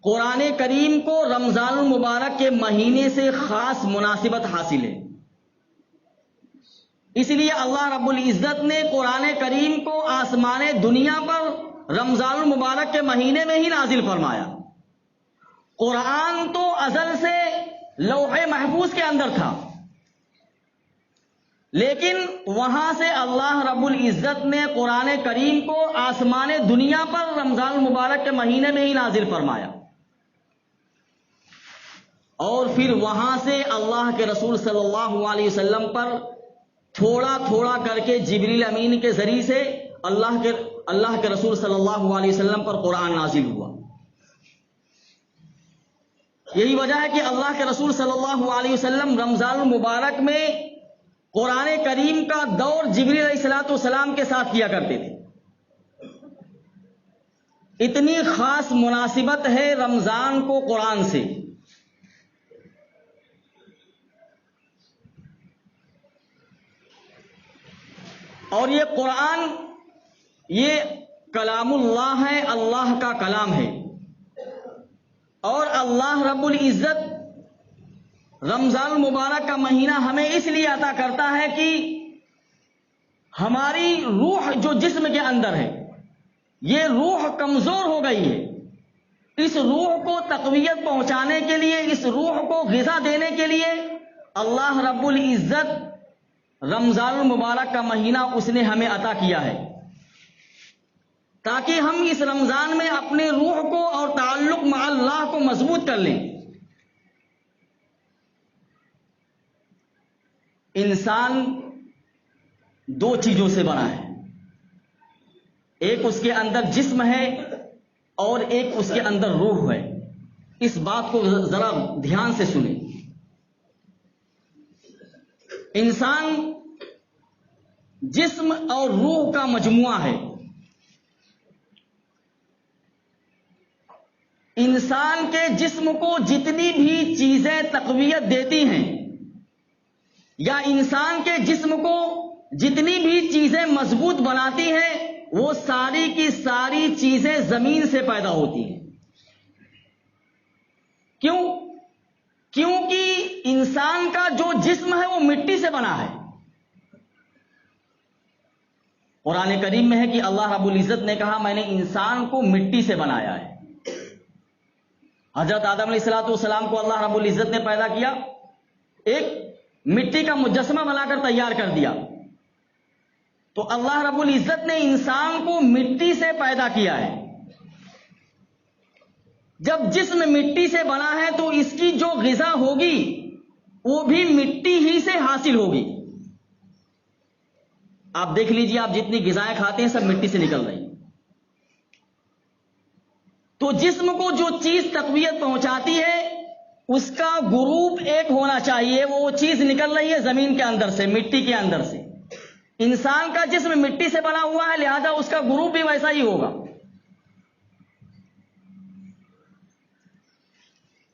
قرآن کریم کو رمضان المبارک کے مہینے سے خاص مناسبت حاصل ہے، اس لیے اللہ رب العزت نے قرآن کریم کو آسمان دنیا پر رمضان المبارک کے مہینے میں ہی نازل فرمایا۔ قرآن تو ازل سے لوح محفوظ کے اندر تھا، لیکن وہاں سے اللہ رب العزت نے قرآن کریم کو آسمان دنیا پر رمضان المبارک کے مہینے میں ہی نازل فرمایا، اور پھر وہاں سے اللہ کے رسول صلی اللہ علیہ وسلم پر تھوڑا تھوڑا کر کے جبریل امین کے ذریعے سے اللہ کے رسول صلی اللہ علیہ وسلم پر قرآن نازل ہوا۔ یہی وجہ ہے کہ اللہ کے رسول صلی اللہ علیہ وسلم رمضان المبارک میں قرآن کریم کا دور جبریل علیہ السلام کے ساتھ کیا کرتے تھے۔ اتنی خاص مناسبت ہے رمضان کو قرآن سے۔ اور یہ قرآن یہ کلام اللہ ہے، اللہ کا کلام ہے، اور اللہ رب العزت رمضان المبارک کا مہینہ ہمیں اس لیے عطا کرتا ہے کہ ہماری روح جو جسم کے اندر ہے، یہ روح کمزور ہو گئی ہے، اس روح کو تقویت پہنچانے کے لیے، اس روح کو غذا دینے کے لیے اللہ رب العزت رمضان المبارک کا مہینہ اس نے ہمیں عطا کیا ہے، تاکہ ہم اس رمضان میں اپنے روح کو اور تعلق مع اللہ کو مضبوط کر لیں۔ انسان دو چیزوں سے بنا ہے، ایک اس کے اندر جسم ہے اور ایک اس کے اندر روح ہے۔ اس بات کو ذرا دھیان سے سنیں۔ انسان جسم اور روح کا مجموعہ ہے۔ انسان کے جسم کو جتنی بھی چیزیں تقویت دیتی ہیں، یا انسان کے جسم کو جتنی بھی چیزیں مضبوط بناتی ہیں، وہ ساری کی ساری چیزیں زمین سے پیدا ہوتی ہیں۔ کیوں؟ کیونکہ انسان کا جو جسم ہے وہ مٹی سے بنا ہے۔ قرآن کریم میں ہے کہ اللہ رب العزت نے کہا میں نے انسان کو مٹی سے بنایا ہے۔ حضرت آدم علیہ السلام کو اللہ رب العزت نے پیدا کیا، ایک مٹی کا مجسمہ بنا کر تیار کر دیا، تو اللہ رب العزت نے انسان کو مٹی سے پیدا کیا ہے۔ جب جسم مٹی سے بنا ہے تو اس کی جو غذا ہوگی وہ بھی مٹی ہی سے حاصل ہوگی۔ آپ دیکھ لیجیے، آپ جتنی غذائیں کھاتے ہیں سب مٹی سے نکل رہی ہیں۔ تو جسم کو جو چیز تقویت پہنچاتی ہے اس کا گروپ ایک ہونا چاہیے، وہ چیز نکل رہی ہے زمین کے اندر سے، مٹی کے اندر سے۔ انسان کا جسم مٹی سے بنا ہوا ہے، لہذا اس کا گروپ بھی ویسا ہی ہوگا۔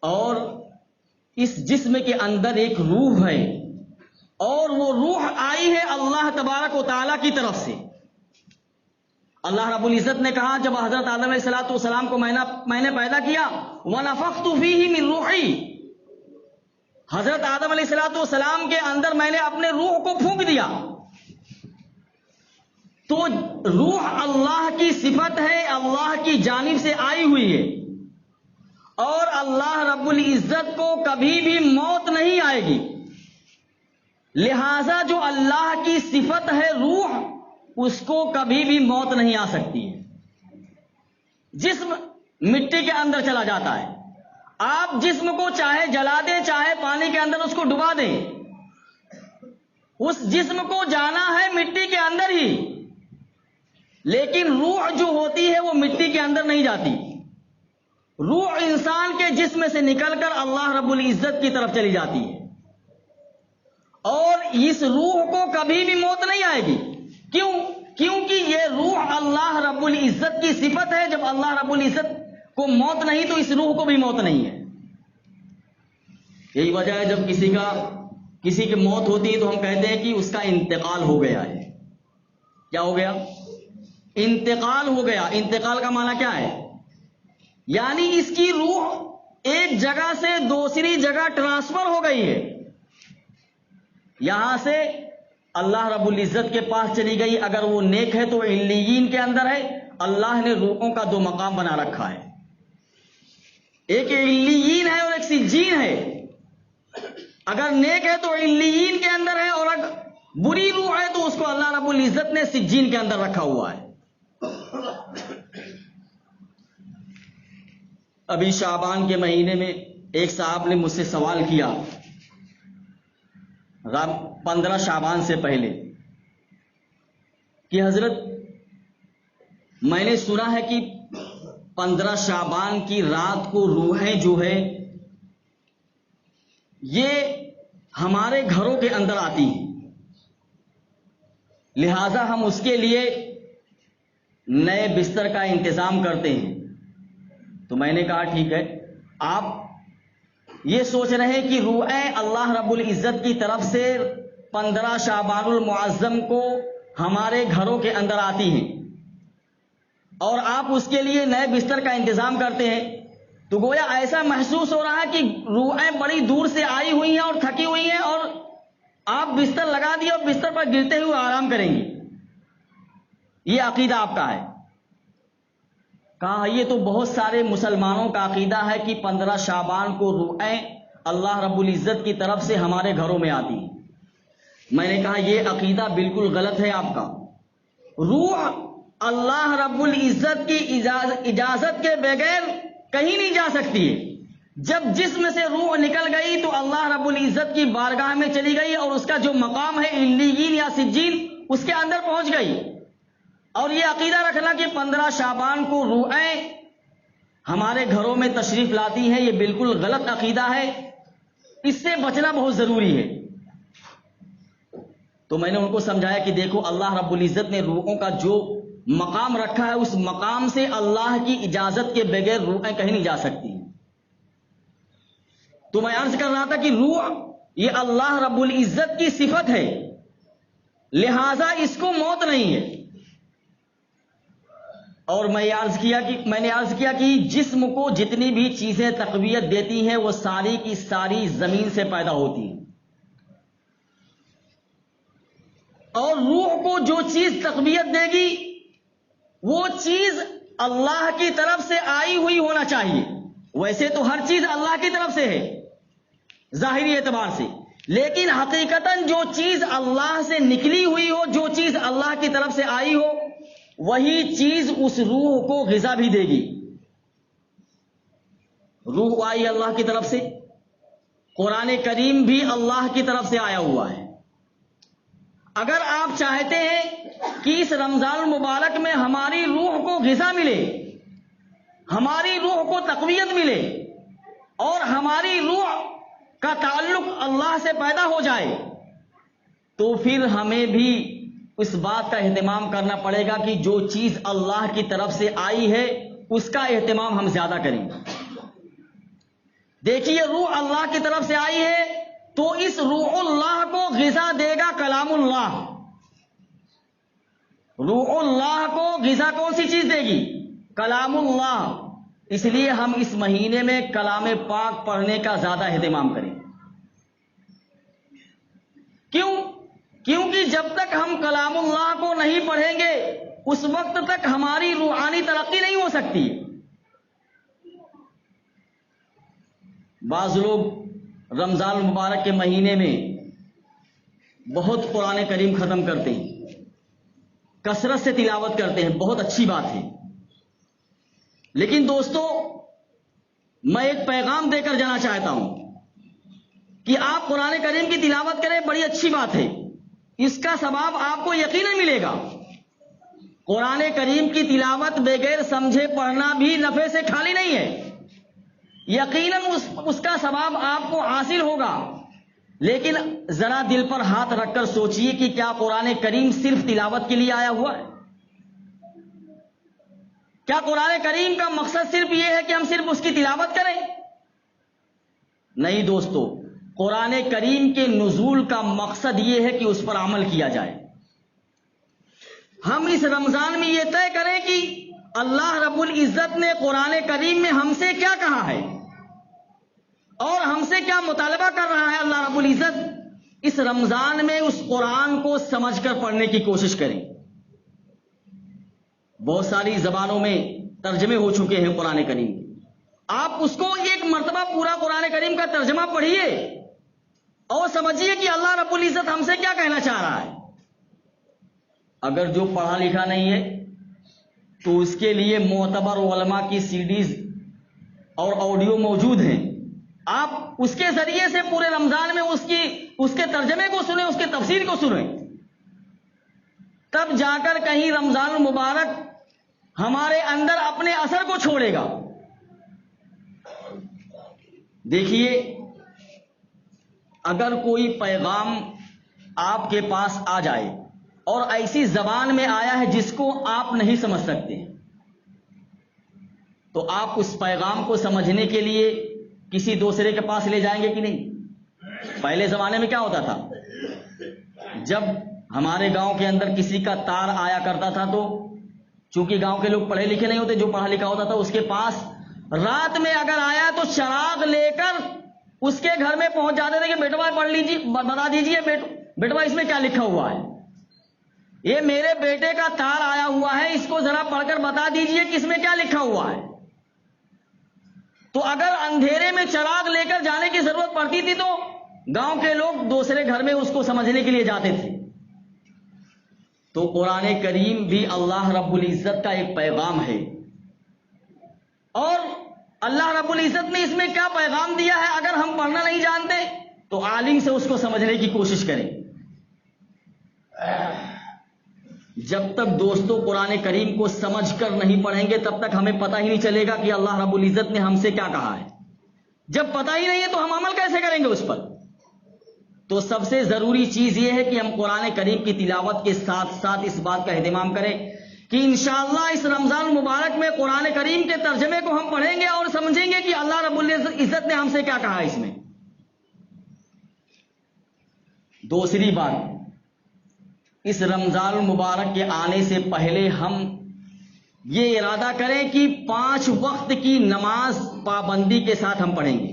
اور اس جسم کے اندر ایک روح ہے، اور وہ روح آئی ہے اللہ تبارک و تعالیٰ کی طرف سے۔ اللہ رب العزت نے کہا جب حضرت آدم علیہ السلام کو میں نے پیدا کیا، وَنَفَخْتُ فِيهِ مِن رُوحِي، حضرت آدم علیہ السلام کے اندر میں نے اپنے روح کو پھونک دیا۔ تو روح اللہ کی صفت ہے، اللہ کی جانب سے آئی ہوئی ہے، اور اللہ رب العزت کو کبھی بھی موت نہیں آئے گی، لہذا جو اللہ کی صفت ہے روح، اس کو کبھی بھی موت نہیں آ سکتی ہے۔ جسم مٹی کے اندر چلا جاتا ہے، آپ جسم کو چاہے جلا دیں چاہے پانی کے اندر اس کو ڈبا دیں، اس جسم کو جانا ہے مٹی کے اندر ہی، لیکن روح جو ہوتی ہے وہ مٹی کے اندر نہیں جاتی۔ روح انسان کے جسم سے نکل کر اللہ رب العزت کی طرف چلی جاتی ہے، اور اس روح کو کبھی بھی موت نہیں آئے گی۔ کیوں؟ کیونکہ یہ روح اللہ رب العزت کی صفت ہے۔ جب اللہ رب العزت کو موت نہیں تو اس روح کو بھی موت نہیں ہے۔ یہی وجہ ہے جب کسی کی موت ہوتی ہے تو ہم کہتے ہیں کہ اس کا انتقال ہو گیا ہے۔ کیا ہو گیا؟ انتقال ہو گیا۔ انتقال کا معنی کیا ہے؟ یعنی اس کی روح جگہ سے دوسری جگہ ٹرانسفر ہو گئی ہے. یہاں سے اللہ رب العزت کے پاس چلی گئی. اگر وہ نیک ہے تو علیین کے اندر ہے. اللہ نے روحوں کا دو مقام بنا رکھا ہے, ایک علیین ہے اور ایک سجین ہے. اگر نیک ہے تو علیین کے اندر ہے, اور اگر بری روح ہے تو اس کو اللہ رب العزت نے سجین کے اندر رکھا ہوا ہے. ابھی شعبان کے مہینے میں ایک صاحب نے مجھ سے سوال کیا 15 شعبان سے پہلے کہ حضرت میں نے سنا ہے کہ 15 شعبان کی رات کو روحیں جو ہے یہ ہمارے گھروں کے اندر آتی ہیں, لہذا ہم اس کے لیے نئے بستر کا انتظام کرتے ہیں. تو میں نے کہا ٹھیک ہے, آپ یہ سوچ رہے ہیں کہ روحیں اللہ رب العزت کی طرف سے 15 شعبان المعظم کو ہمارے گھروں کے اندر آتی ہیں اور آپ اس کے لیے نئے بستر کا انتظام کرتے ہیں. تو گویا ایسا محسوس ہو رہا ہے کہ روحیں بڑی دور سے آئی ہوئی ہیں اور تھکی ہوئی ہیں, اور آپ بستر لگا دیے اور بستر پر گرتے ہوئے آرام کریں گے. یہ عقیدہ آپ کا ہے؟ کہا یہ تو بہت سارے مسلمانوں کا عقیدہ ہے کہ 15 شعبان کو روحیں اللہ رب العزت کی طرف سے ہمارے گھروں میں آتی ہیں. میں نے کہا یہ عقیدہ بالکل غلط ہے آپ کا. روح اللہ رب العزت کی اجازت کے بغیر کہیں نہیں جا سکتی ہے. جب جسم سے روح نکل گئی تو اللہ رب العزت کی بارگاہ میں چلی گئی اور اس کا جو مقام ہے علیین یا سجین اس کے اندر پہنچ گئی. اور یہ عقیدہ رکھنا کہ 15 شعبان کو روحیں ہمارے گھروں میں تشریف لاتی ہیں, یہ بالکل غلط عقیدہ ہے. اس سے بچنا بہت ضروری ہے. تو میں نے ان کو سمجھایا کہ دیکھو اللہ رب العزت نے روحوں کا جو مقام رکھا ہے اس مقام سے اللہ کی اجازت کے بغیر روحیں کہیں نہیں جا سکتی. تو میں عرض کر رہا تھا کہ روح یہ اللہ رب العزت کی صفت ہے, لہذا اس کو موت نہیں ہے. اور میں نے عرض کیا کہ جسم کو جتنی بھی چیزیں تقویت دیتی ہیں وہ ساری کی ساری زمین سے پیدا ہوتی ہیں, اور روح کو جو چیز تقویت دے گی وہ چیز اللہ کی طرف سے آئی ہوئی ہونا چاہیے. ویسے تو ہر چیز اللہ کی طرف سے ہے ظاہری اعتبار سے, لیکن حقیقتاً جو چیز اللہ سے نکلی ہوئی ہو, جو چیز اللہ کی طرف سے آئی ہو, وہی چیز اس روح کو غذا بھی دے گی. روح آئی اللہ کی طرف سے, قرآن کریم بھی اللہ کی طرف سے آیا ہوا ہے. اگر آپ چاہتے ہیں کہ اس رمضان المبارک میں ہماری روح کو غذا ملے, ہماری روح کو تقویت ملے اور ہماری روح کا تعلق اللہ سے پیدا ہو جائے, تو پھر ہمیں بھی اس بات کا اہتمام کرنا پڑے گا کہ جو چیز اللہ کی طرف سے آئی ہے اس کا اہتمام ہم زیادہ کریں. دیکھیے روح اللہ کی طرف سے آئی ہے تو اس روح اللہ کو غذا دے گا کلام اللہ. روح اللہ کو غذا کون سی چیز دے گی؟ کلام اللہ. اس لیے ہم اس مہینے میں کلام پاک پڑھنے کا زیادہ اہتمام کریں. کیونکہ جب تک ہم کلام اللہ کو نہیں پڑھیں گے اس وقت تک ہماری روحانی ترقی نہیں ہو سکتی. بعض لوگ رمضان المبارک کے مہینے میں بہت قرآن کریم ختم کرتے ہیں, کثرت سے تلاوت کرتے ہیں, بہت اچھی بات ہے. لیکن دوستو میں ایک پیغام دے کر جانا چاہتا ہوں کہ آپ قرآن کریم کی تلاوت کریں, بڑی اچھی بات ہے, اس کا ثواب آپ کو یقیناً ملے گا. قرآن کریم کی تلاوت بغیر سمجھے پڑھنا بھی نفع سے خالی نہیں ہے, یقیناً اس کا ثواب آپ کو حاصل ہوگا. لیکن ذرا دل پر ہاتھ رکھ کر سوچئے کہ کیا قرآن کریم صرف تلاوت کے لیے آیا ہوا ہے؟ کیا قرآن کریم کا مقصد صرف یہ ہے کہ ہم صرف اس کی تلاوت کریں؟ نہیں دوستو, قرآن کریم کے نزول کا مقصد یہ ہے کہ اس پر عمل کیا جائے. ہم اس رمضان میں یہ طے کریں کہ اللہ رب العزت نے قرآن کریم میں ہم سے کیا کہا ہے, اور ہم سے کیا مطالبہ کر رہا ہے اللہ رب العزت؟ اس رمضان میں اس قرآن کو سمجھ کر پڑھنے کی کوشش کریں. بہت ساری زبانوں میں ترجمے ہو چکے ہیں قرآن کریم کے. آپ اس کو ایک مرتبہ پورا قرآن کریم کا ترجمہ پڑھیے اور سمجھیے کہ اللہ رب العزت ہم سے کیا کہنا چاہ رہا ہے. اگر جو پڑھا لکھا نہیں ہے تو اس کے لیے معتبر علماء کی سی ڈیز اور آڈیو موجود ہیں. آپ اس کے ذریعے سے پورے رمضان میں اس کے ترجمے کو سنیں, اس کے تفسیر کو سنیں. تب جا کر کہیں رمضان المبارک ہمارے اندر اپنے اثر کو چھوڑے گا. دیکھیے, اگر کوئی پیغام آپ کے پاس آ جائے اور ایسی زبان میں آیا ہے جس کو آپ نہیں سمجھ سکتے, تو آپ اس پیغام کو سمجھنے کے لیے کسی دوسرے کے پاس لے جائیں گے کہ نہیں؟ پہلے زمانے میں کیا ہوتا تھا, جب ہمارے گاؤں کے اندر کسی کا تار آیا کرتا تھا تو چونکہ گاؤں کے لوگ پڑھے لکھے نہیں ہوتے, جو پڑھا لکھا ہوتا تھا اس کے پاس رات میں اگر آیا تو چراغ لے کر اس کے گھر میں پہنچ جاتے تھے کہ بیٹوا پڑھ لیجیے, بتا دیجیے بیٹوا اس میں کیا لکھا ہوا ہے, یہ میرے بیٹے کا تار آیا ہوا ہے, اس کو ذرا پڑھ کر بتا دیجیے کہ اس میں کیا لکھا ہوا ہے. تو اگر اندھیرے میں چراغ لے کر جانے کی ضرورت پڑتی تھی تو گاؤں کے لوگ دوسرے گھر میں اس کو سمجھنے کے لیے جاتے تھے. تو قرآن کریم بھی اللہ رب العزت کا ایک پیغام ہے, اور اللہ رب العزت نے اس میں کیا پیغام دیا ہے اگر ہم پڑھنا نہیں جانتے تو عالم سے اس کو سمجھنے کی کوشش کریں. جب تک دوستوں قرآن کریم کو سمجھ کر نہیں پڑھیں گے تب تک ہمیں پتہ ہی نہیں چلے گا کہ اللہ رب العزت نے ہم سے کیا کہا ہے. جب پتہ ہی نہیں ہے تو ہم عمل کیسے کریں گے اس پر؟ تو سب سے ضروری چیز یہ ہے کہ ہم قرآن کریم کی تلاوت کے ساتھ ساتھ اس بات کا اہتمام کریں کہ انشاءاللہ اس رمضان المبارک میں قرآن کریم کے ترجمے کو ہم پڑھیں گے اور سمجھیں گے کہ اللہ رب العزت نے ہم سے کیا کہا ہے اس میں. دوسری بات, اس رمضان المبارک کے آنے سے پہلے ہم یہ ارادہ کریں کہ 5 وقت کی نماز پابندی کے ساتھ ہم پڑھیں گے.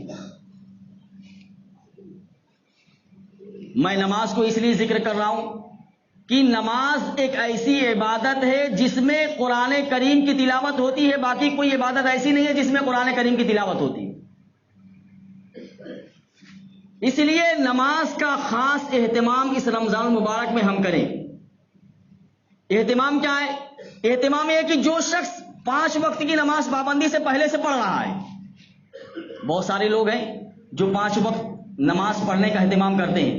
میں نماز کو اس لیے ذکر کر رہا ہوں کہ نماز ایک ایسی عبادت ہے جس میں قرآن کریم کی تلاوت ہوتی ہے, باقی کوئی عبادت ایسی نہیں ہے جس میں قرآن کریم کی تلاوت ہوتی ہے. اس لیے نماز کا خاص اہتمام اس رمضان المبارک میں ہم کریں. اہتمام کیا ہے؟ اہتمام یہ ہے کہ جو شخص 5 وقت کی نماز پابندی سے پہلے سے پڑھ رہا ہے, بہت سارے لوگ ہیں جو 5 وقت نماز پڑھنے کا اہتمام کرتے ہیں,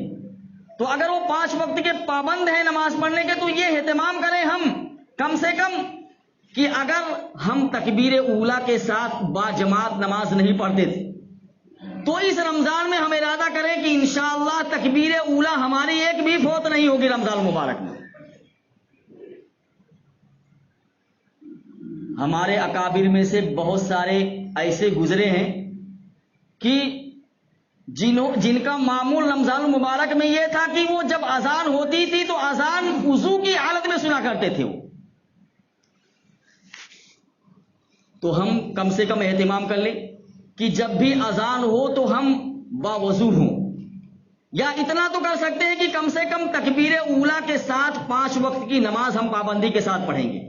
تو اگر وہ 5 وقت کے پابند ہیں نماز پڑھنے کے تو یہ اہتمام کریں ہم کم سے کم کہ اگر ہم تکبیر اولا کے ساتھ با جماعت نماز نہیں پڑھتے تھے تو اس رمضان میں ہم ارادہ کریں کہ انشاءاللہ تکبیر اولا ہماری ایک بھی فوت نہیں ہوگی رمضان المبارک میں. ہمارے اکابر میں سے بہت سارے ایسے گزرے ہیں کہ جن کا معمول رمضان المبارک میں یہ تھا کہ وہ جب اذان ہوتی تھی تو اذان وضو کی حالت میں سنا کرتے تھے وہ. تو ہم کم سے کم اہتمام کر لیں کہ جب بھی اذان ہو تو ہم باوضو ہوں, یا اتنا تو کر سکتے ہیں کہ کم سے کم تکبیر اولا کے ساتھ 5 وقت کی نماز ہم پابندی کے ساتھ پڑھیں گے.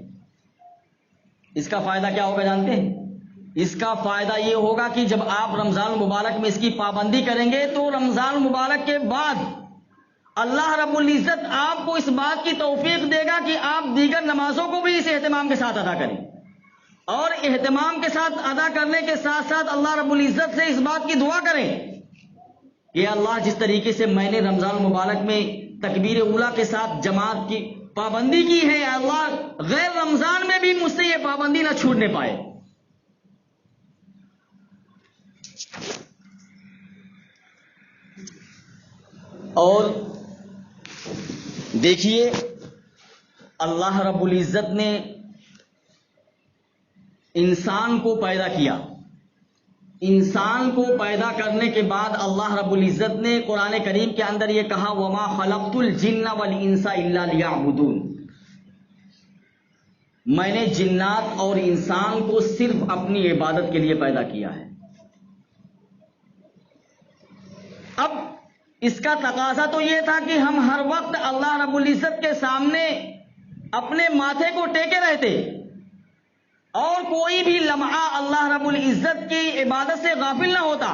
اس کا فائدہ کیا ہوگا جانتے ہیں؟ اس کا فائدہ یہ ہوگا کہ جب آپ رمضان المبارک میں اس کی پابندی کریں گے تو رمضان المبارک کے بعد اللہ رب العزت آپ کو اس بات کی توفیق دے گا کہ آپ دیگر نمازوں کو بھی اس اہتمام کے ساتھ ادا کریں, اور اہتمام کے ساتھ ادا کرنے کے ساتھ ساتھ اللہ رب العزت سے اس بات کی دعا کریں کہ اللہ جس طریقے سے میں نے رمضان المبارک میں تکبیر اولا کے ساتھ جماعت کی پابندی کی ہے, اللہ غیر رمضان میں بھی مجھ سے یہ پابندی نہ چھوٹنے پائے. اور دیکھیے, اللہ رب العزت نے انسان کو پیدا کیا. انسان کو پیدا کرنے کے بعد اللہ رب العزت نے قرآن کریم کے اندر یہ کہا وما خلقت الجن والانس الا لیعبدون, میں نے جنات اور انسان کو صرف اپنی عبادت کے لیے پیدا کیا ہے. اب اس کا تقاضا تو یہ تھا کہ ہم ہر وقت اللہ رب العزت کے سامنے اپنے ماتھے کو ٹیکے رہتے اور کوئی بھی لمحہ اللہ رب العزت کی عبادت سے غافل نہ ہوتا.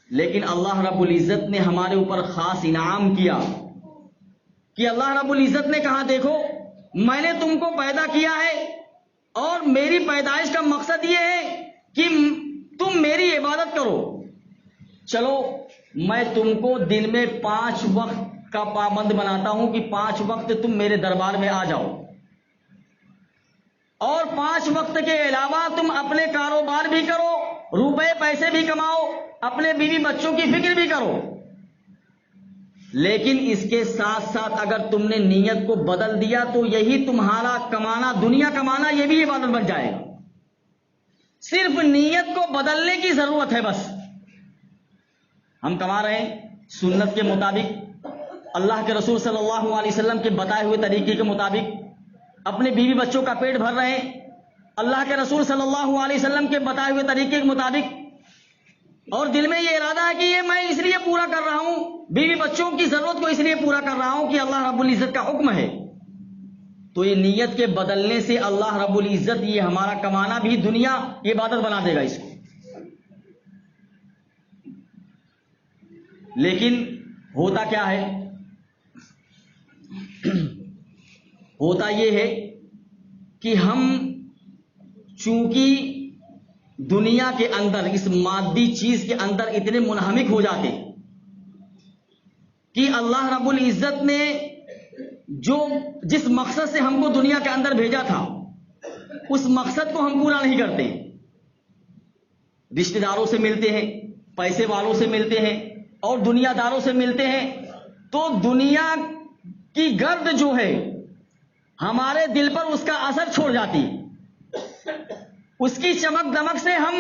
لیکن اللہ رب العزت نے ہمارے اوپر خاص انعام کیا کہ اللہ رب العزت نے کہا دیکھو میں نے تم کو پیدا کیا ہے اور میری پیدائش کا مقصد یہ ہے کہ تم میری عبادت کرو. چلو میں تم کو دن میں 5 وقت کا پابند بناتا ہوں کہ 5 وقت تم میرے دربار میں آ جاؤ اور 5 وقت کے علاوہ تم اپنے کاروبار بھی کرو, روپے پیسے بھی کماؤ, اپنے بیوی بچوں کی فکر بھی کرو. لیکن اس کے ساتھ ساتھ اگر تم نے نیت کو بدل دیا تو یہی تمہارا کمانا, دنیا کمانا, یہ بھی عبادت بن جائے گا. صرف نیت کو بدلنے کی ضرورت ہے. بس ہم کما رہے ہیں سنت کے مطابق, اللہ کے رسول صلی اللہ علیہ وسلم کے بتائے ہوئے طریقے کے مطابق, اپنے بیوی بچوں کا پیٹ بھر رہے ہیں اللہ کے رسول صلی اللہ علیہ وسلم کے بتائے ہوئے طریقے کے مطابق, اور دل میں یہ ارادہ ہے کہ یہ میں اس لیے پورا کر رہا ہوں, بیوی بچوں کی ضرورت کو اس لیے پورا کر رہا ہوں کہ اللہ رب العزت کا حکم ہے. تو یہ نیت کے بدلنے سے اللہ رب العزت یہ ہمارا کمانا بھی دنیا یہ عبادت بنا دے گا اس کو. لیکن ہوتا کیا ہے, ہوتا یہ ہے کہ ہم چونکہ دنیا کے اندر اس مادی چیز کے اندر اتنے منہمک ہو جاتے کہ اللہ رب العزت نے جس مقصد سے ہم کو دنیا کے اندر بھیجا تھا اس مقصد کو ہم پورا نہیں کرتے. رشتہ داروں سے ملتے ہیں, پیسے والوں سے ملتے ہیں اور دنیا داروں سے ملتے ہیں, تو دنیا کی گرد جو ہے ہمارے دل پر اس کا اثر چھوڑ جاتی, اس کی چمک دمک سے ہم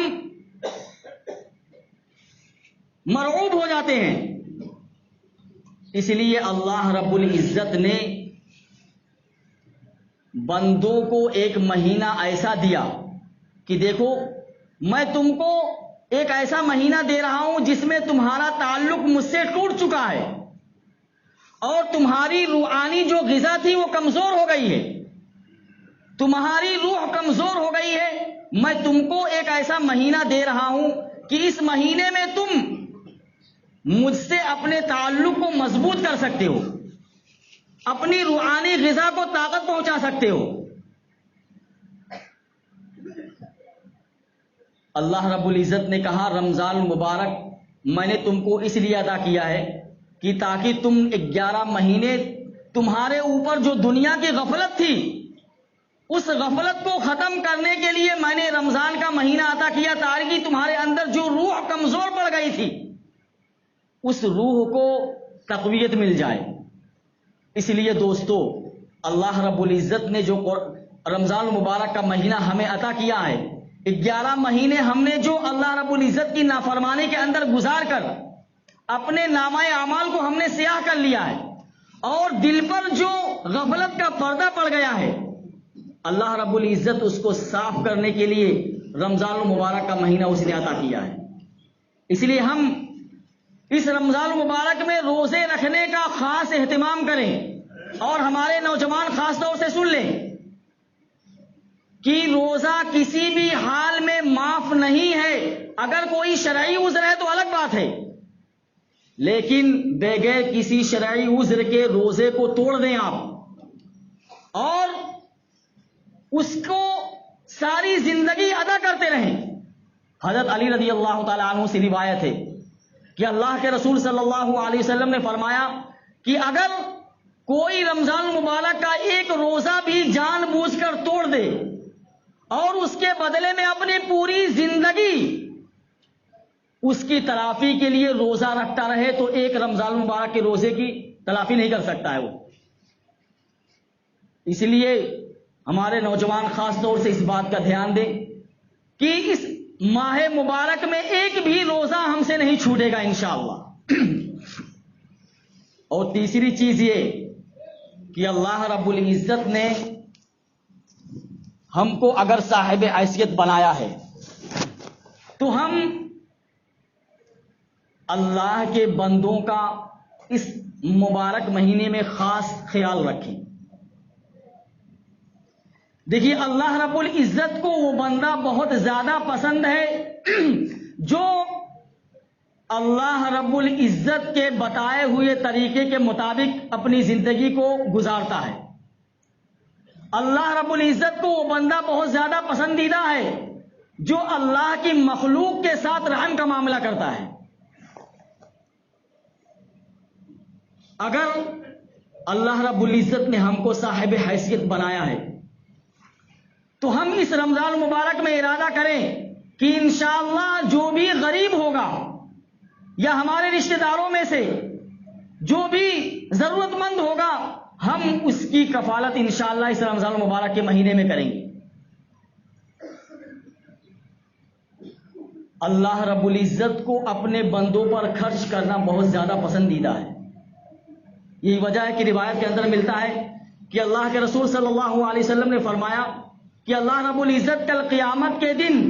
مرعوب ہو جاتے ہیں. اس لیے اللہ رب العزت نے بندوں کو ایک مہینہ ایسا دیا کہ دیکھو میں تم کو ایک ایسا مہینہ دے رہا ہوں جس میں تمہارا تعلق مجھ سے ٹوٹ چکا ہے اور تمہاری روحانی جو غذا تھی وہ کمزور ہو گئی ہے, تمہاری روح کمزور ہو گئی ہے. میں تم کو ایک ایسا مہینہ دے رہا ہوں کہ اس مہینے میں تم مجھ سے اپنے تعلق کو مضبوط کر سکتے ہو, اپنی روحانی غذا کو طاقت پہنچا سکتے ہو. اللہ رب العزت نے کہا رمضان المبارک میں نے تم کو اس لیے ادا کیا ہے کہ تاکہ تم 11 مہینے تمہارے اوپر جو دنیا کی غفلت تھی اس غفلت کو ختم کرنے کے لیے میں نے رمضان کا مہینہ عطا کیا, تاکہ تمہارے اندر جو روح کمزور پڑ گئی تھی اس روح کو تقویت مل جائے. اس لیے دوستو اللہ رب العزت نے جو رمضان المبارک کا مہینہ ہمیں عطا کیا ہے, 11 مہینے ہم نے جو اللہ رب العزت کی نافرمانی کے اندر گزار کر اپنے نامہ اعمال کو ہم نے سیاہ کر لیا ہے اور دل پر جو غفلت کا پردہ پڑ گیا ہے اللہ رب العزت اس کو صاف کرنے کے لیے رمضان المبارک کا مہینہ اس نے عطا کیا ہے. اس لیے ہم اس رمضان المبارک میں روزے رکھنے کا خاص اہتمام کریں اور ہمارے نوجوان خاص طور سے سن لیں کہ روزہ کسی بھی حال میں معاف نہیں ہے. اگر کوئی شرعی عذر ہے تو الگ بات ہے, لیکن بغیر کسی شرعی عذر کے روزے کو توڑ دیں آپ اور اس کو ساری زندگی ادا کرتے رہیں. حضرت علی رضی اللہ تعالی عنہ سے روایت ہے کہ اللہ کے رسول صلی اللہ علیہ وسلم نے فرمایا کہ اگر کوئی رمضان مبارک کا ایک روزہ بھی جان بوجھ کر توڑ دے اور اس کے بدلے میں اپنی پوری زندگی اس کی تلافی کے لیے روزہ رکھتا رہے تو ایک رمضان مبارک کے روزے کی تلافی نہیں کر سکتا ہے وہ. اس لیے ہمارے نوجوان خاص طور سے اس بات کا دھیان دیں کہ اس ماہ مبارک میں ایک بھی روزہ ہم سے نہیں چھوٹے گا انشاءاللہ. اور تیسری چیز یہ کہ اللہ رب العزت نے ہم کو اگر صاحب حیثیت بنایا ہے تو ہم اللہ کے بندوں کا اس مبارک مہینے میں خاص خیال رکھیں. دیکھیے اللہ رب العزت کو وہ بندہ بہت زیادہ پسند ہے جو اللہ رب العزت کے بتائے ہوئے طریقے کے مطابق اپنی زندگی کو گزارتا ہے. اللہ رب العزت کو وہ بندہ بہت زیادہ پسندیدہ ہے جو اللہ کی مخلوق کے ساتھ رحم کا معاملہ کرتا ہے. اگر اللہ رب العزت نے ہم کو صاحب حیثیت بنایا ہے تو ہم اس رمضان مبارک میں ارادہ کریں کہ انشاءاللہ جو بھی غریب ہوگا یا ہمارے رشتہ داروں میں سے جو بھی ضرورت مند ہوگا ہم اس کی کفالت انشاءاللہ اس رمضان مبارک کے مہینے میں کریں گے. اللہ رب العزت کو اپنے بندوں پر خرچ کرنا بہت زیادہ پسندیدہ ہے. یہی وجہ ہے کہ روایت کے اندر ملتا ہے کہ اللہ کے رسول صلی اللہ علیہ وسلم نے فرمایا کہ اللہ رب العزت کل قیامت کے دن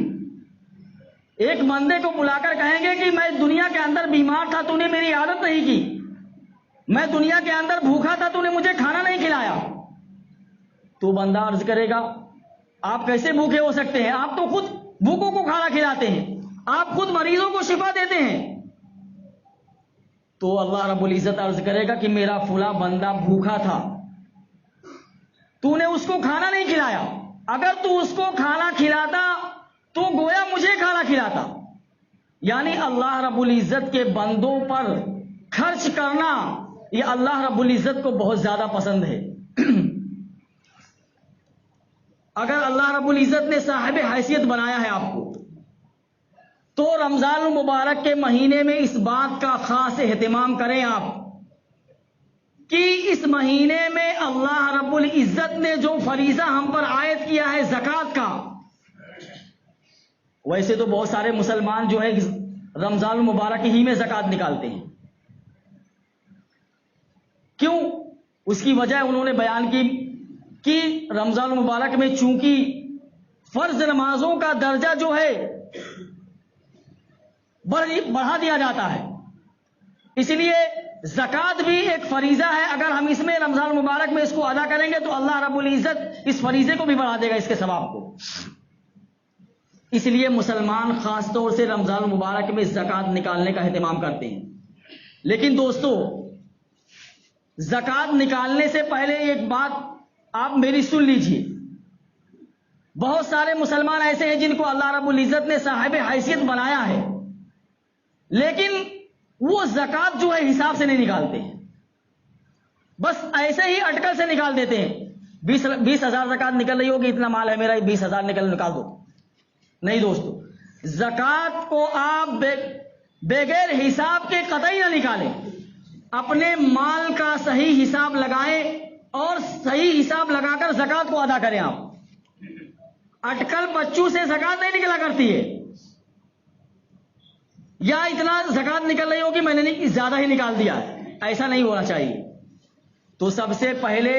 ایک بندے کو بلا کر کہیں گے کہ میں دنیا کے اندر بیمار تھا، تو نے میری عادت نہیں کی، میں دنیا کے اندر بھوکا تھا، تو نے مجھے کھانا نہیں کھلایا. تو بندہ عرض کرے گا آپ کیسے بھوکے ہو سکتے ہیں، آپ تو خود بھوکوں کو کھانا کھلاتے ہیں، آپ خود مریضوں کو شفا دیتے ہیں. تو اللہ رب العزت عرض کرے گا کہ میرا فلاں بندہ بھوکا تھا، تو نے اس کو کھانا نہیں کھلایا، اگر تو اس کو کھانا کھلاتا تو گویا مجھے کھانا کھلاتا. یعنی اللہ رب العزت کے بندوں پر خرچ کرنا یہ اللہ رب العزت کو بہت زیادہ پسند ہے. اگر اللہ رب العزت نے صاحب حیثیت بنایا ہے آپ کو تو رمضان المبارک کے مہینے میں اس بات کا خاص اہتمام کریں آپ کہ اس مہینے میں اللہ رب العزت نے جو فریضہ ہم پر عائد کیا ہے زکوٰۃ کا. ویسے تو بہت سارے مسلمان جو ہے رمضان المبارک ہی میں زکوٰۃ نکالتے ہیں. کیوں؟ اس کی وجہ انہوں نے بیان کی کہ رمضان المبارک میں چونکہ فرض نمازوں کا درجہ جو ہے بڑھا دیا جاتا ہے، اس لیے زکوٰۃ بھی ایک فریضہ ہے. اگر ہم اس میں رمضان المبارک میں اس کو ادا کریں گے تو اللہ رب العزت اس فریضے کو بھی بڑھا دے گا، اس کے ثواب کو. اس لیے مسلمان خاص طور سے رمضان المبارک میں زکوٰۃ نکالنے کا اہتمام کرتے ہیں. لیکن دوستو زکوٰۃ نکالنے سے پہلے ایک بات آپ میری سن لیجئے. بہت سارے مسلمان ایسے ہیں جن کو اللہ رب العزت نے صاحب حیثیت بنایا ہے لیکن وہ زکوٰۃ جو ہے حساب سے نہیں نکالتے ہیں، بس ایسے ہی اٹکل سے نکال دیتے ہیں. 20,000 زکوٰۃ نکل رہی ہوگی، اتنا مال ہے میرا، 20,000 نکال دو. نہیں دوستو، زکوٰۃ کو آپ بغیر حساب کے قطعی نہ نکالیں. اپنے مال کا صحیح حساب لگائیں اور صحیح حساب لگا کر زکوٰۃ کو ادا کریں. آپ اٹکل بچوں سے زکوٰۃ نہیں نکلا کرتی ہے، یا اتنا زکوٰۃ نکل رہی ہوگی میں نے زیادہ ہی نکال دیا، ایسا نہیں ہونا چاہیے. تو سب سے پہلے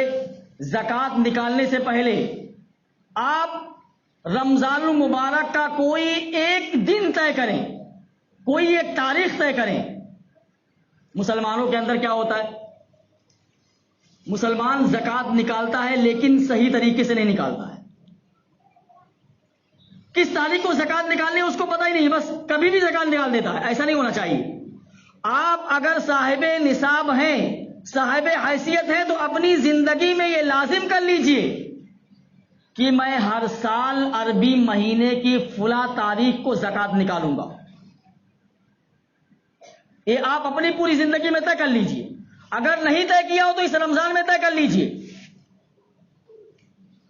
زکوٰۃ نکالنے سے پہلے آپ رمضان المبارک کا کوئی ایک دن طے کریں، کوئی ایک تاریخ طے کریں. مسلمانوں کے اندر کیا ہوتا ہے، مسلمان زکوٰۃ نکالتا ہے لیکن صحیح طریقے سے نہیں نکالتا ہے. کس تاریخ کو زکوٰۃ نکالنی ہے اس کو پتہ ہی نہیں، بس کبھی بھی زکوٰۃ نکال دیتا ہے. ایسا نہیں ہونا چاہیے. آپ اگر صاحب نصاب ہیں، صاحب حیثیت ہیں، تو اپنی زندگی میں یہ لازم کر لیجئے کہ میں ہر سال عربی مہینے کی فلاں تاریخ کو زکوٰۃ نکالوں گا. یہ آپ اپنی پوری زندگی میں طے کر لیجئے. اگر نہیں طے کیا ہو تو اس رمضان میں طے کر لیجئے.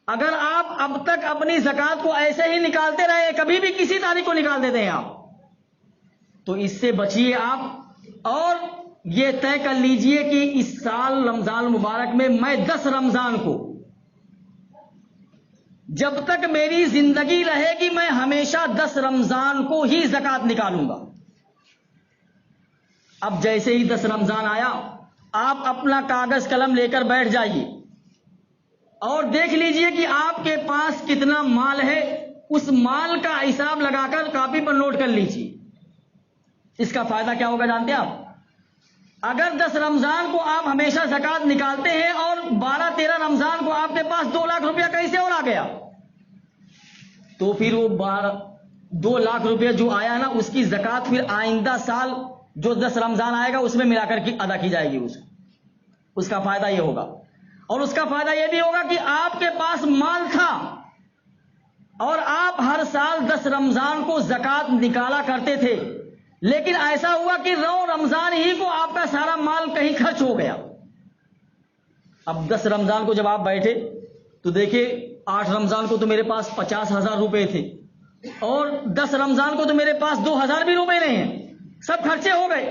اگر آپ اب تک اپنی زکوٰۃ کو ایسے ہی نکالتے رہے، کبھی بھی کسی تاریخ کو نکال دیتے ہیں آپ، تو اس سے بچیے آپ اور یہ طے کر لیجئے کہ اس سال رمضان مبارک میں 10 رمضان کو، جب تک میری زندگی رہے گی میں ہمیشہ 10 رمضان کو ہی زکوٰۃ نکالوں گا. اب جیسے ہی 10 رمضان آیا آپ اپنا کاغذ قلم لے کر بیٹھ جائیے اور دیکھ لیجئے کہ آپ کے پاس کتنا مال ہے. اس مال کا حساب لگا کر کاپی پر نوٹ کر لیجئے. اس کا فائدہ کیا ہوگا جانتے ہیں آپ؟ اگر 10 رمضان کو آپ ہمیشہ زکوٰۃ نکالتے ہیں اور 12-13 رمضان کو آپ کے پاس 2 لاکھ روپیہ کہیں سے اور آ گیا، تو پھر وہ 2 لاکھ روپیہ جو آیا نا، اس کی زکوٰۃ پھر آئندہ سال جو 10 رمضان آئے گا اس میں ملا کر کے ادا کی جائے گی۔ اس کا فائدہ یہ ہوگا، اور اس کا فائدہ یہ بھی ہوگا کہ آپ کے پاس مال تھا اور آپ ہر سال 10 رمضان کو زکوٰۃ نکالا کرتے تھے، لیکن ایسا ہوا کہ 9 رمضان ہی کو آپ کا سارا مال کہیں خرچ ہو گیا۔ اب 10 رمضان کو جب آپ بیٹھے تو دیکھیں 8 رمضان کو تو میرے پاس 50,000 روپے تھے، اور 10 رمضان کو تو میرے پاس 2,000 بھی روپے نہیں ہیں، سب خرچے ہو گئے،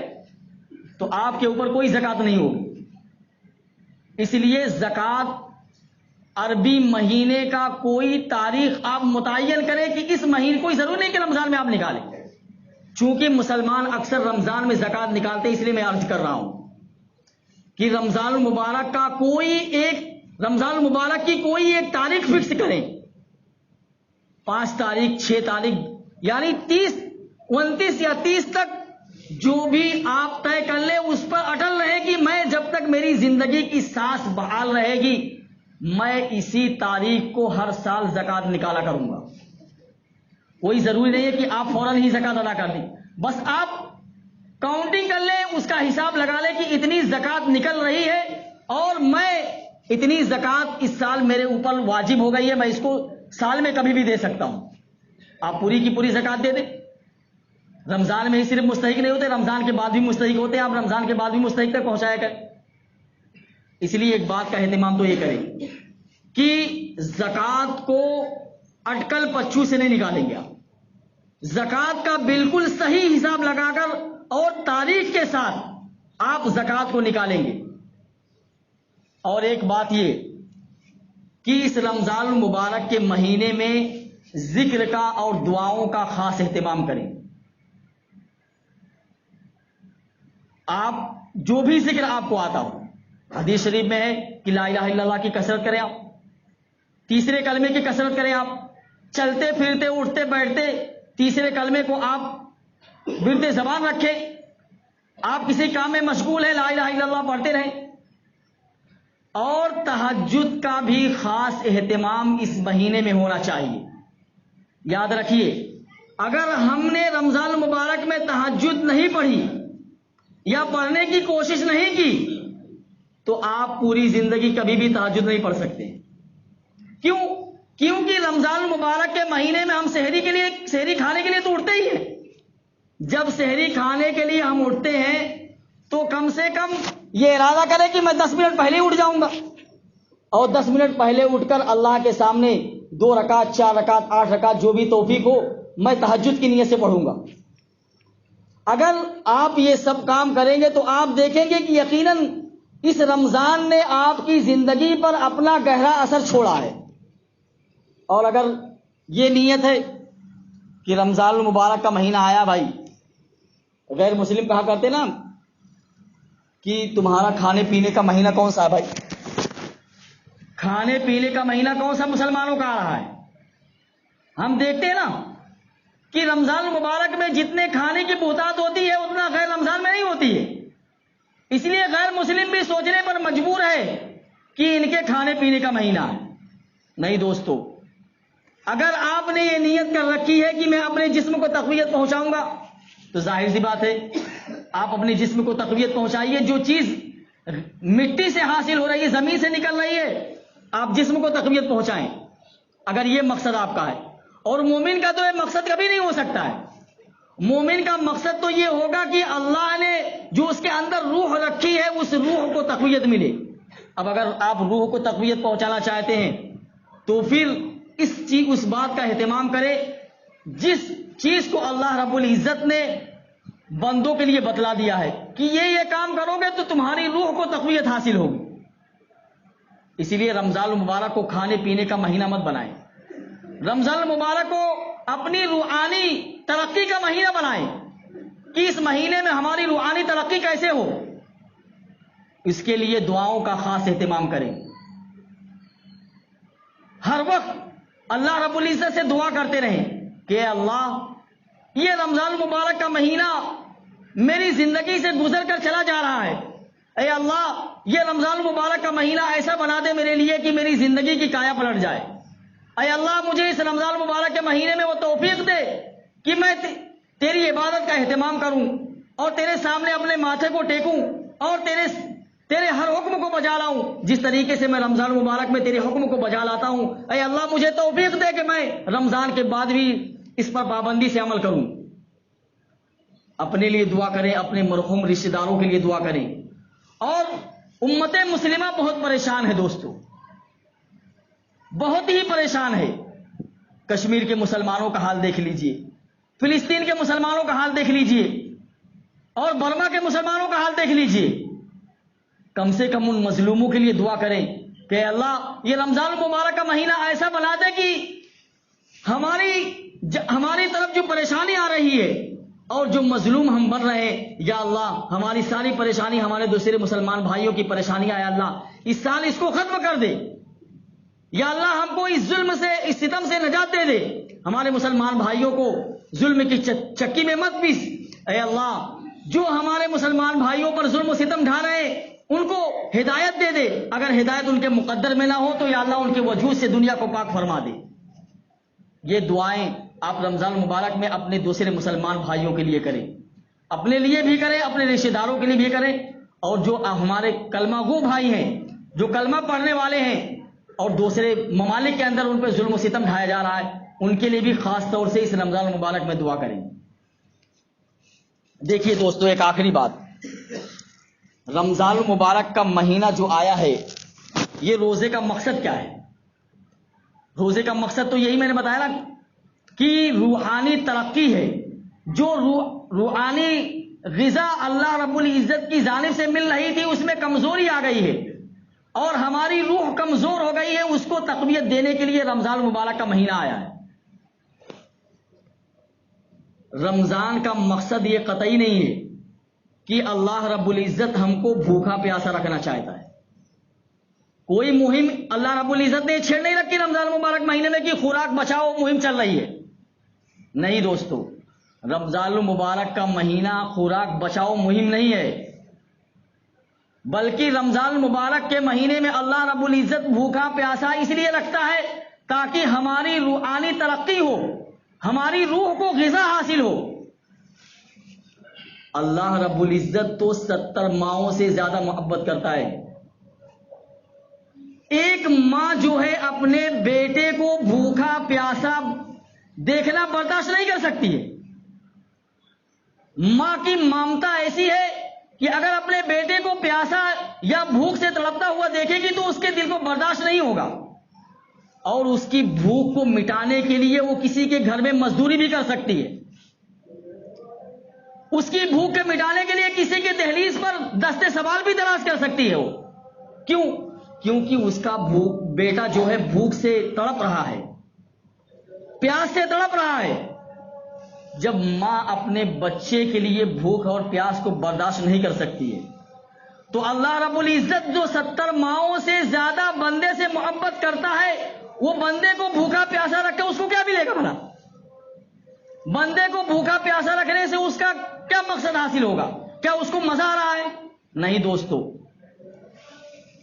تو آپ کے اوپر کوئی زکوٰۃ نہیں ہوگی۔ اس لیے زکوٰۃ عربی مہینے کا کوئی تاریخ آپ متعین کریں کہ اس مہینے، کوئی ضرور نہیں کہ رمضان میں آپ نکالیں، چونکہ مسلمان اکثر رمضان میں زکوٰۃ نکالتے ہیں، اس لیے میں عرض کر رہا ہوں کہ رمضان المبارک کا رمضان المبارک کی کوئی ایک تاریخ فکس کریں، 5 تاریخ 6 تاریخ یعنی 30 29 یا 30 تک جو بھی آپ طے کر لیں اس پر اٹل رہے کہ میں جب تک میری زندگی کی سانس بحال رہے گی میں اسی تاریخ کو ہر سال زکوٰۃ نکالا کروں گا۔ کوئی ضروری نہیں ہے کہ آپ فوراً ہی زکوٰۃ ادا کر دیں، بس آپ کاؤنٹنگ کر لیں، اس کا حساب لگا لیں کہ اتنی زکوٰۃ نکل رہی ہے اور میں اتنی زکوٰۃ اس سال میرے اوپر واجب ہو گئی ہے، میں اس کو سال میں کبھی بھی دے سکتا ہوں۔ آپ پوری کی پوری زکوٰۃ دے دیں۔ رمضان میں ہی صرف مستحق نہیں ہوتے، رمضان کے بعد بھی مستحق ہوتے ہیں، آپ رمضان کے بعد بھی مستحق تک پہنچایا کریں۔ اس لیے ایک بات کا اہتمام تو یہ کریں کہ زکوٰۃ کو اٹکل پچو سے نہیں نکالیں گے، آپ زکوٰۃ کا بالکل صحیح حساب لگا کر اور تاریخ کے ساتھ آپ زکوٰۃ کو نکالیں گے۔ اور ایک بات یہ کہ اس رمضان المبارک کے مہینے میں ذکر کا اور دعاؤں کا خاص اہتمام کریں۔ آپ جو بھی ذکر آپ کو آتا ہو، حدیث شریف میں ہے کہ لا الہ الا اللہ کی کثرت کریں، آپ تیسرے کلمے کی کثرت کریں، آپ چلتے پھرتے اٹھتے بیٹھتے تیسرے کلمے کو آپ ورد زبان رکھیں، آپ کسی کام میں مشغول ہیں لا الہ الا اللہ پڑھتے رہیں۔ اور تہجد کا بھی خاص اہتمام اس مہینے میں ہونا چاہیے۔ یاد رکھیے، اگر ہم نے رمضان المبارک میں تہجد نہیں پڑھی یا پڑھنے کی کوشش نہیں کی تو آپ پوری زندگی کبھی بھی تہجد نہیں پڑھ سکتے۔ کیونکہ رمضان المبارک کے مہینے میں ہم سحری کھانے کے لیے تو اٹھتے ہی ہیں۔ جب سحری کھانے کے لیے ہم اٹھتے ہیں تو کم سے کم یہ ارادہ کریں کہ میں 10 منٹ پہلے اٹھ جاؤں گا، اور 10 منٹ پہلے اٹھ کر اللہ کے سامنے 2 رکعت 4 رکعت 8 رکعت جو بھی توفیق ہو میں تہجد کی نیت سے پڑھوں گا۔ اگر آپ یہ سب کام کریں گے تو آپ دیکھیں گے کہ یقیناً اس رمضان نے آپ کی زندگی پر اپنا گہرا اثر چھوڑا ہے۔ اور اگر یہ نیت ہے کہ رمضان المبارک کا مہینہ آیا، بھائی غیر مسلم کہا کرتے نا کہ تمہارا کھانے پینے کا مہینہ کون سا ہے؟ بھائی کھانے پینے کا مہینہ کون سا مسلمانوں کا آ رہا ہے؟ ہم دیکھتے ہیں نا کہ رمضان المبارک میں جتنے کھانے کی بہتات ہوتی ہے اتنا غیر رمضان میں نہیں ہوتی ہے۔ اس لیے غیر مسلم بھی سوچنے پر مجبور ہے کہ ان کے کھانے پینے کا مہینہ ہے۔ نہیں دوستو، اگر آپ نے یہ نیت کر رکھی ہے کہ میں اپنے جسم کو تقویت پہنچاؤں گا تو ظاہر سی بات ہے آپ اپنے جسم کو تقویت پہنچائیے۔ جو چیز مٹی سے حاصل ہو رہی ہے، زمین سے نکل رہی ہے، آپ جسم کو تقویت پہنچائیں اگر یہ مقصد آپ کا ہے۔ اور مومن کا تو یہ مقصد کبھی نہیں ہو سکتا ہے۔ مومن کا مقصد تو یہ ہوگا کہ اللہ نے جو اس کے اندر روح رکھی ہے اس روح کو تقویت ملے۔ اب اگر آپ روح کو تقویت پہنچانا چاہتے ہیں تو پھر اس بات کا اہتمام کرے جس چیز کو اللہ رب العزت نے بندوں کے لیے بتلا دیا ہے کہ یہ کام کرو گے تو تمہاری روح کو تقویت حاصل ہوگی۔ اسی لیے رمضان المبارک کو کھانے پینے کا مہینہ مت بنائیں، رمضان المبارک کو اپنی روحانی ترقی کا مہینہ بنائیں کہ اس مہینے میں ہماری روحانی ترقی کیسے ہو۔ اس کے لیے دعاؤں کا خاص اہتمام کریں، ہر وقت اللہ رب العزت سے دعا کرتے رہیں کہ اے اللہ یہ رمضان المبارک کا مہینہ میری زندگی سے گزر کر چلا جا رہا ہے، اے اللہ یہ رمضان المبارک کا مہینہ ایسا بنا دے میرے لیے کہ میری زندگی کی کایا پلٹ جائے۔ اے اللہ مجھے اس رمضان المبارک کے مہینے میں وہ توفیق دے کہ میں تیری عبادت کا اہتمام کروں اور تیرے سامنے اپنے ماتھے کو ٹیکوں اور تیرے ہر حکم کو بجا لاؤں جس طریقے سے میں رمضان المبارک میں تیرے حکم کو بجا لاتا ہوں۔ اے اللہ مجھے توفیق دے کہ میں رمضان کے بعد بھی اس پر پابندی سے عمل کروں۔ اپنے لیے دعا کریں، اپنے مرحوم رشتہ داروں کے لیے دعا کریں۔ اور امت مسلمہ بہت پریشان ہے دوستو، بہت ہی پریشان ہے۔ کشمیر کے مسلمانوں کا حال دیکھ لیجئے، فلسطین کے مسلمانوں کا حال دیکھ لیجئے اور برما کے مسلمانوں کا حال دیکھ لیجئے۔ کم سے کم ان مظلوموں کے لیے دعا کریں کہ اللہ یہ رمضان المبارک کا مہینہ ایسا بنا دے کہ ہماری طرف جو پریشانی آ رہی ہے اور جو مظلوم ہم بن رہے ہیں، یا اللہ ہماری ساری پریشانی، ہمارے دوسرے مسلمان بھائیوں کی پریشانیاں، یا اللہ اس سال اس کو ختم کر دے، یا اللہ ہم کو اس ظلم سے، اس ستم سے نجات دے دے، ہمارے مسلمان بھائیوں کو ظلم کی چکی میں مت پیس۔ اے اللہ جو ہمارے مسلمان بھائیوں پر ظلم و ستم ڈھا رہے ہیں ان کو ہدایت دے دے، اگر ہدایت ان کے مقدر میں نہ ہو تو یا اللہ ان کے وجود سے دنیا کو پاک فرما دے۔ یہ دعائیں آپ رمضان المبارک میں اپنے دوسرے مسلمان بھائیوں کے لیے کریں، اپنے لیے بھی کریں، اپنے رشتہ داروں کے لیے بھی کریں، اور جو ہمارے کلمہ گو بھائی ہیں، جو کلمہ پڑھنے والے ہیں اور دوسرے ممالک کے اندر ان پہ ظلم و ستم ڈھایا جا رہا ہے، ان کے لیے بھی خاص طور سے اس رمضان المبارک میں دعا کریں۔ دیکھیے دوستو، ایک آخری بات، رمضان المبارک کا مہینہ جو آیا ہے، یہ روزے کا مقصد کیا ہے؟ روزے کا مقصد تو یہی میں نے بتایا نا کہ روحانی ترقی ہے۔ جو روحانی غذا اللہ رب العزت کی جانب سے مل رہی تھی اس میں کمزوری آ گئی ہے اور ہماری روح کمزور ہو گئی ہے، اس کو تقویت دینے کے لیے رمضان المبارک کا مہینہ آیا ہے۔ رمضان کا مقصد یہ قطعی نہیں ہے کہ اللہ رب العزت ہم کو بھوکا پیاسا رکھنا چاہتا ہے۔ کوئی مہم اللہ رب العزت نے چھیڑ نہیں رکھی رمضان المبارک مہینے میں کہ خوراک بچاؤ مہم چل رہی ہے، نہیں دوستو، رمضان المبارک کا مہینہ خوراک بچاؤ مہم نہیں ہے، بلکہ رمضان المبارک کے مہینے میں اللہ رب العزت بھوکا پیاسا اس لیے رکھتا ہے تاکہ ہماری روحانی ترقی ہو، ہماری روح کو غذا حاصل ہو۔ اللہ رب العزت تو 70 ماؤں سے زیادہ محبت کرتا ہے۔ ایک ماں جو ہے اپنے بیٹے کو بھوکا پیاسا دیکھنا برداشت نہیں کر سکتی ہے۔ ماں کی ممتا ایسی ہے کہ اگر اپنے بیٹے کو پیاسا یا بھوک سے تڑپتا ہوا دیکھے گی تو اس کے دل کو برداشت نہیں ہوگا، اور اس کی بھوک کو مٹانے کے لیے وہ کسی کے گھر میں مزدوری بھی کر سکتی ہے، اس کی بھوک کے مٹانے کے لیے کسی کے دہلیز پر دستے سوال بھی دراز کر سکتی ہے وہ۔ کیوں؟ کیونکہ اس کا بیٹا جو ہے بھوک سے تڑپ رہا ہے، پیاس سے تڑپ رہا ہے۔ جب ماں اپنے بچے کے لیے بھوک اور پیاس کو برداشت نہیں کر سکتی ہے تو اللہ رب العزت جو 70 ماؤں سے زیادہ بندے سے محبت کرتا ہے، وہ بندے کو بھوکا پیاسا رکھ کے اس کو کیا ملے گا بھلا؟ بندے کو بھوکا پیاسا رکھنے سے اس کا کیا مقصد حاصل ہوگا؟ کیا اس کو مزہ آ رہا ہے؟ نہیں دوستو،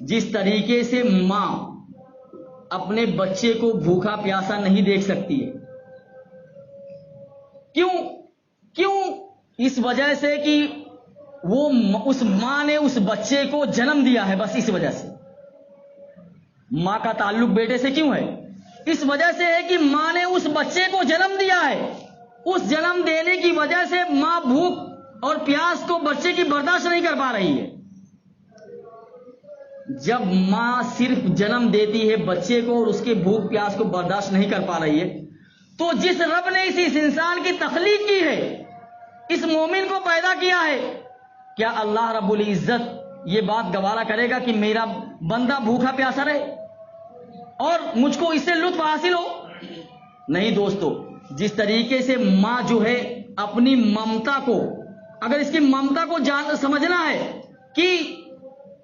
جس طریقے سے ماں اپنے بچے کو بھوکا پیاسا نہیں دیکھ سکتی ہے، کیوں؟ اس وجہ سے کہ وہ اس ماں نے اس بچے کو جنم دیا ہے، بس اس وجہ سے ماں کا تعلق بیٹے سے کیوں ہے؟ اس وجہ سے ہے کہ ماں نے اس بچے کو جنم دیا ہے، اس جنم دینے کی وجہ سے ماں بھوک اور پیاس کو بچے کی برداشت نہیں کر پا رہی ہے۔ جب ماں صرف جنم دیتی ہے بچے کو اور اس کے بھوک پیاس کو برداشت نہیں کر پا رہی ہے، تو جس رب نے اس انسان کی تخلیق کی ہے، اس مومن کو پیدا کیا ہے، کیا اللہ رب العزت یہ بات گوارا کرے گا کہ میرا بندہ بھوکا پیاسا رہے اور مجھ کو اس سے لطف حاصل ہو؟ نہیں دوستو، جس طریقے سے ماں جو ہے اپنی ممتا کو، اگر اس کی ممتا کو سمجھنا ہے کہ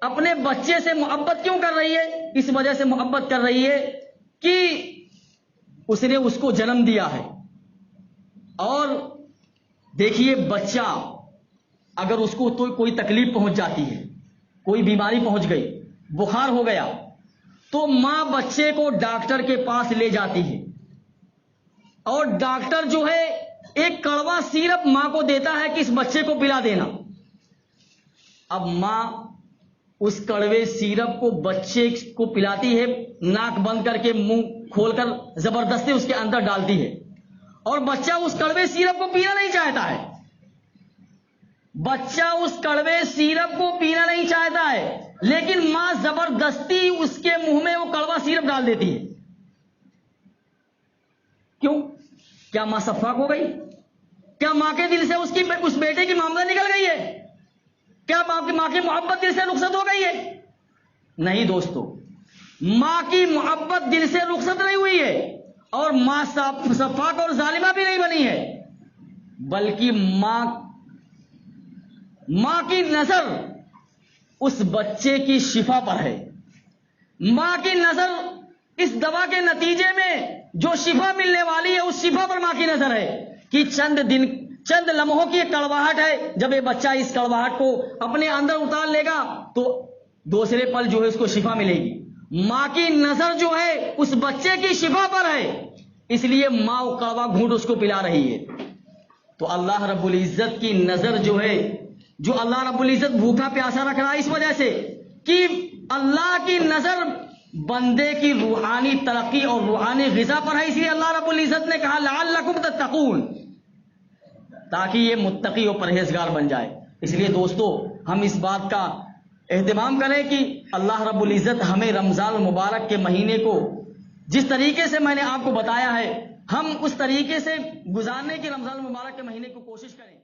اپنے بچے سے محبت کیوں کر رہی ہے، اس وجہ سے محبت کر رہی ہے کہ اس نے اس کو جنم دیا ہے۔ اور دیکھیے، بچہ اگر اس کو تو کوئی تکلیف پہنچ جاتی ہے، کوئی بیماری پہنچ گئی، بخار ہو گیا، تو ماں بچے کو ڈاکٹر کے پاس لے جاتی ہے، اور ڈاکٹر جو ہے ایک کڑوا سیرپ ماں کو دیتا ہے کہ اس بچے کو پلا دینا۔ اب ماں اس کڑوے سیرپ کو بچے کو پلاتی ہے، ناک بند کر کے منہ کھول کر زبردستی اس کے اندر ڈالتی ہے، اور بچہ اس کڑوے سیرپ کو پینا نہیں چاہتا ہے، بچہ اس کڑوے سیرپ کو پینا نہیں چاہتا ہے، لیکن ماں زبردستی اس کے منہ میں وہ کڑوا سیرپ ڈال دیتی ہے۔ کیوں؟ کیا ماں شفاق ہو گئی؟ کیا ماں کے دل سے اس بیٹے کی معاملہ نکل گئی ہے؟ کیا ماں کی محبت دل سے رخصت ہو گئی ہے؟ نہیں دوستو، ماں کی محبت دل سے رخصت نہیں ہوئی ہے، اور ماں شفاق اور ظالمہ بھی نہیں بنی ہے، بلکہ ماں کی نظر اس بچے کی شفا پر ہے۔ ماں کی نظر اس دوا کے نتیجے میں جو شفا ملنے والی ہے، اس شفا پر ماں کی نظر ہے کہ چند لمحوں کی ایک کڑواہٹ ہے، جب یہ بچہ اس کڑواہٹ کو اپنے اندر اتار لے گا تو دوسرے پل جو ہے اس کو شفا ملے گی۔ ماں کی نظر جو ہے اس بچے کی شفا پر ہے، اس لیے ماں وہ کڑوا گھونٹ اس کو پلا رہی ہے۔ تو اللہ رب العزت کی نظر جو ہے، جو اللہ رب العزت بھوکا پیاسا رکھ رہا ہے، اس وجہ سے کہ اللہ کی نظر بندے کی روحانی ترقی اور روحانی غذا پر ہے، اس لیے اللہ رب العزت نے کہا لعلکم تتقون، تاکہ یہ متقی اور پرہیزگار بن جائے۔ اس لیے دوستو، ہم اس بات کا اہتمام کریں کہ اللہ رب العزت ہمیں رمضان المبارک کے مہینے کو جس طریقے سے میں نے آپ کو بتایا ہے، ہم اس طریقے سے گزارنے کی رمضان المبارک کے مہینے کو کوشش کریں۔